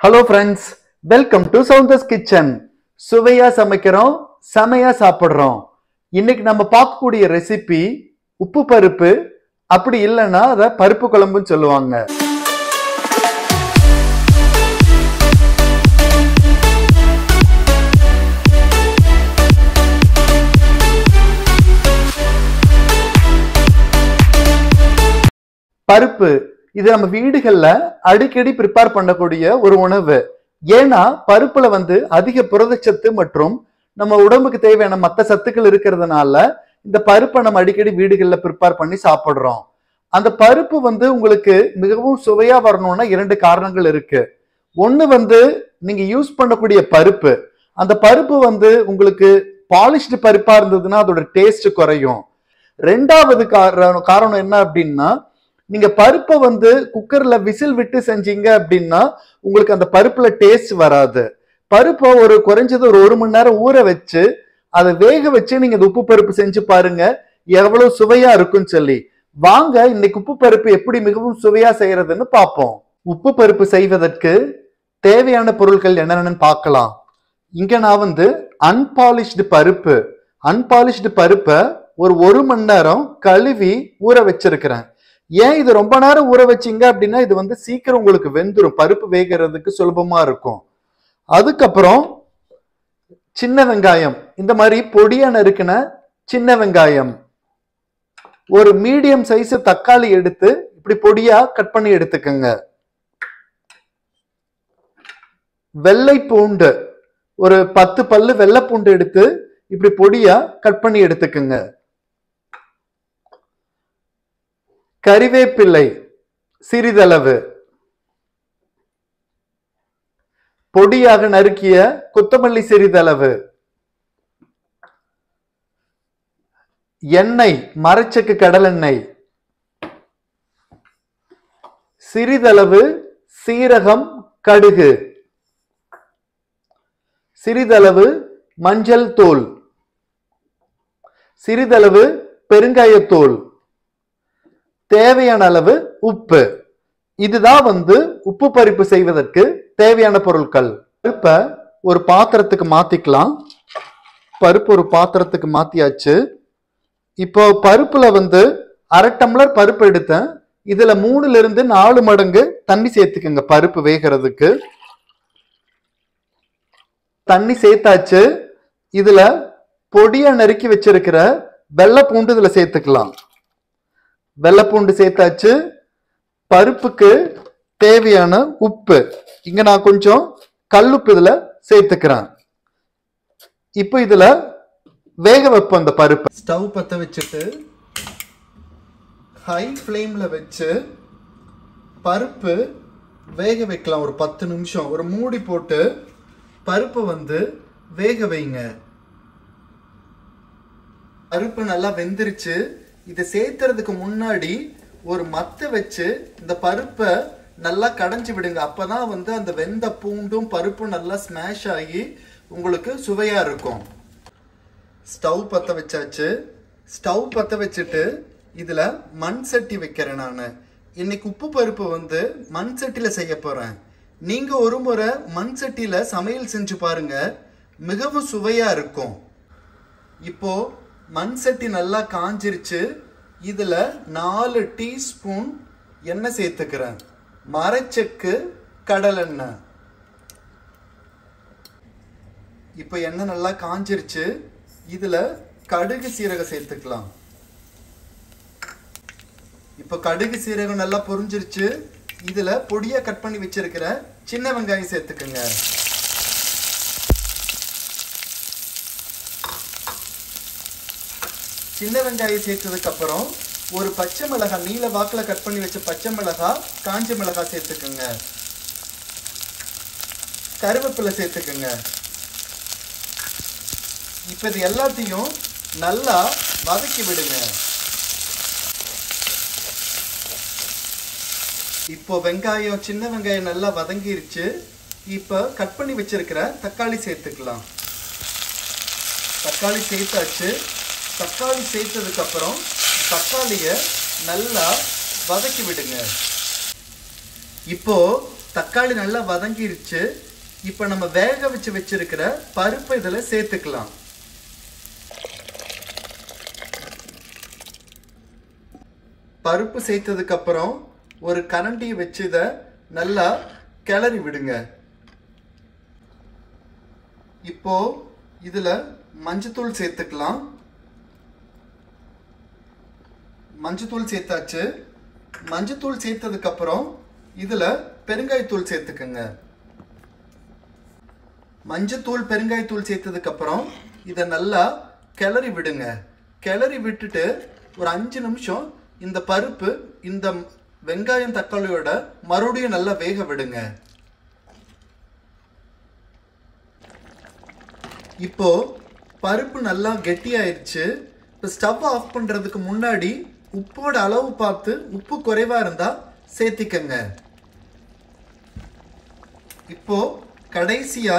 Hello friends, welcome to Sounder's Kitchen. சுவையா சமைக்கிறோம், சமையா சாப்பிடுறோம். இன்னைக்கு நம்ம பார்க்கக்கூடிய ரெசிபி உப்பு பருப்பு, அப்படி இல்லைன்னா அத பருப்பு குழம்புன்னு சொல்லுவாங்க. பருப்பு இது நம்ம வீடுகள்ல அடிக்கடி ப்ரிப்பேர் பண்ணக்கூடிய ஒரு உணவு. ஏன்னா பருப்புல அதிக புரதச்சத்து மற்றும் நம்ம உடம்புக்கு தேவையான மற்ற சத்துக்கள் இருக்கிறதுனால இந்த பருப்பை நம்ம அடிக்கடி வீடுகள்ல ப்ரிப்பேர் பண்ணி சாப்பிடுறோம். அந்த பருப்பு உங்களுக்கு மிகவும் சுவையா வரணும்னா இரண்டு காரணங்கள் இருக்கு. ஒண்ணு நீங்க யூஸ் பண்ணக்கூடிய பருப்பு, அந்த பருப்பு உங்களுக்கு பாலிஷ்டு பருப்பா இருந்ததுன்னா அதோட டேஸ்ட் குறையும். ரெண்டாவது காரணம் என்ன அப்படின்னா, நீங்க பருப்பை குக்கர்ல விசில் விட்டு செஞ்சீங்க அப்படின்னா உங்களுக்கு அந்த பருப்புல டேஸ்ட் வராது. பருப்பை குறைஞ்சது ஒரு மணி நேரம் ஊற வச்சு அதை வேக வச்சு நீங்க உப்பு பருப்பு செஞ்சு பாருங்க, எவ்வளவு சுவையா இருக்குன்னு சொல்லி. வாங்க இன்னைக்கு உப்பு பருப்பு எப்படி மிகவும் சுவையா செய்யறதுன்னு பார்ப்போம். உப்பு பருப்பு செய்வதற்கு தேவையான பொருட்கள் என்னென்னு பார்க்கலாம். இங்க நான் அன்பாலிஷ்டு பருப்பை ஒரு மணி நேரம் கழுவி ஊற வச்சிருக்கிறேன். ஏன் இது ரொம்ப நேரம் ஊற வச்சிங்க அப்படின்னா இது சீக்கிரம் உங்களுக்கு வெந்துடும், பருப்பு வேகிறதுக்கு சுலபமா இருக்கும். அதுக்கப்புறம் சின்ன வெங்காயம், இந்த மாதிரி பொடியா நறுக்கின சின்ன வெங்காயம், ஒரு மீடியம் சைஸ் தக்காளி எடுத்து இப்படி பொடியா கட் பண்ணி எடுத்துக்கோங்க. வெள்ளை பூண்டு, ஒரு 10 பல்லு வெள்ளை பூண்டு எடுத்து இப்படி பொடியா கட் பண்ணி எடுத்துக்கோங்க. கறிவேப்பிள்ளை சிறிதளவு, பொடியாக நறுக்கிய கொத்தமல்லி சிறிதளவு, எண்ணெய் மரச்செக்கு கடலெண்ணெய், சிறிதளவு சீரகம் கடுகு, சிறிதளவு மஞ்சள் தூள், சிறிதளவு பெருங்காயத்தூள், தேவையான அளவு உப்பு. இதுதான் உப்பு பருப்பு செய்வதற்கு தேவையான பொருட்கள். பருப்பை ஒரு பாத்திரத்துக்கு மாத்திக்கலாம். பருப்பு ஒரு பாத்திரத்துக்கு மாத்தியாச்சு. இப்போ பருப்புல அரை டம்ளர் பருப்பு எடுத்தேன். இதுல 3 இருந்து 4 மடங்கு தண்ணி சேர்த்துக்குங்க. பருப்பு வேகிறதுக்கு தண்ணி சேர்த்தாச்சு. இதுல பொடியா நறுக்கி வச்சிருக்கிற வெள்ளை பூண்டு இதுல சேர்த்துக்கலாம். வெள்ளைப்பூண்டு சேர்த்தாச்சு. பருப்புக்கு தேவையான உப்பு, இங்க நான் கொஞ்சம் கல்லுப்பு இதுல சேர்த்துக்கிறேன். இப்போ இதுல வேக வைப்போம் இந்த பருப்பு. ஸ்டவ் பத்த வச்சுட்டு ஹை ஃப்ளேம்ல வச்சு பருப்பு வேக வைக்கலாம். ஒரு 10 நிமிஷம் ஒரு மூடி போட்டு பருப்பு வேக வைங்க. பருப்பு நல்லா வெந்துருச்சு. இதை சேர்த்துறதுக்கு முன்னாடி ஒரு மத்து வச்சு இந்த பருப்பை நல்லா கடைஞ்சி விடுங்க. அப்பதான் அந்த வெந்த பூண்டும் பருப்பும் நல்லா ஸ்மாஷ் ஆகி உங்களுக்கு சுவையா இருக்கும். ஸ்டவ் பத்த வச்சாச்சு. ஸ்டவ் பத்த வச்சுட்டு இதுல மண் சட்டி வைக்கிறேன். நான் இன்னைக்கு உப்பு பருப்பு மண் சட்டியில செய்ய போறேன். நீங்க ஒரு முறை மண் சட்டியில சமையல் செஞ்சு பாருங்க, மிகவும் சுவையா இருக்கும். இப்போ மண் சட்டி நல்லா காஞ்சிருச்சு. இதுல 4 டீஸ்பூன் எண்ணெய் சேர்த்துக்கிறேன். மரச்செக்கு கடலெண்ணெய். இப்போ எண்ணெய் நல்லா காஞ்சிருச்சு. இதுல கடுகு சீரகம் சேர்த்துக்கலாம். இப்போ கடுகு சீரகம் நல்லா பொரிஞ்சிருச்சு. இதுல பொடியா கட் பண்ணி வச்சிருக்கிற சின்ன வெங்காயம் சேர்த்துக்குங்க. சின்ன வெங்காயம் சேர்த்ததுக்கு அப்புறம் ஒரு பச்சை மிளகாய், நீல வாக்கில் கட் பண்ணி வச்ச பச்சை மிளகாய், காஞ்ச மிளகாய் சேர்த்துக்குங்க. கருவேப்பிலை சேர்த்துக்குங்க. இப்ப இது எல்லாத்தையும் நல்லா வதக்கி விடுங்க. இப்போ வெங்காயம், சின்ன வெங்காயம் நல்லா வதங்கிருச்சு. இப்போ கட் பண்ணி வச்சிருக்கிற தக்காளி சேர்த்துக்கலாம். தக்காளி சேர்த்தாச்சு. தக்காளி சேர்த்ததுக்கு அப்புறம் தக்காளியை நல்லா வதக்கி விடுங்க. இப்போ தக்காளி நல்லா வதங்கிருச்சு. இப்போ நம்ம வேக வச்சு வச்சிருக்கிற பருப்பு இதில் சேர்த்துக்கலாம். பருப்பு சேர்த்ததுக்கு அப்புறம் ஒரு கரண்டியை வச்சு இதை நல்லா கிளறி விடுங்க. இப்போ இதுல மஞ்சத்தூள் சேர்த்துக்கலாம். மஞ்சத்தூள் சேர்த்தாச்சு. மஞ்சத்தூள் சேர்த்ததுக்கு அப்புறம் இதுல பெருங்காயத்தூள் சேர்த்துக்கங்க. மஞ்சத்தூள் பெருங்காயத்தூள் சேர்த்ததுக்கு அப்புறம் இதை நல்லா கிளறி விடுங்க. கிளறி விட்டுட்டு ஒரு 5 நிமிஷம் இந்த பருப்பு இந்த வெங்காயம் தக்காளியோட மறுபடியும் நல்லா வேக விடுங்க. இப்போ பருப்பு நல்லா கெட்டியாயிருச்சு. இப்போ ஸ்டவ் ஆஃப் பண்றதுக்கு முன்னாடி உப்போட அளவு பார்த்து உப்பு குறைவா இருந்தா சேர்த்திக்கங்க. இப்போ கடைசியா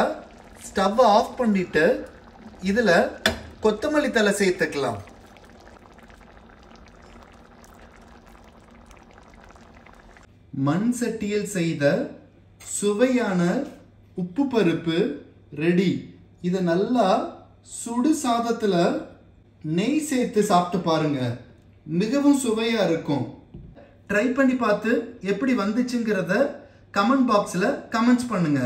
ஸ்டவ் ஆஃப் பண்ணிட்டு இதுல கொத்தமல்லி தழை சேர்த்துக்கலாம். மண் சட்டியில் செய்த சுவையான உப்பு பருப்பு ரெடி. இதை நல்லா சுடு சாதத்துல நெய் சேர்த்து சாப்பிட்டு பாருங்க. மிகவும் சுவையா இருக்கும். ட்ரை பண்ணி பார்த்து எப்படி வந்துச்சுங்கிறத கமெண்ட் பாக்ஸ்ல கமெண்ட்ஸ் பண்ணுங்க.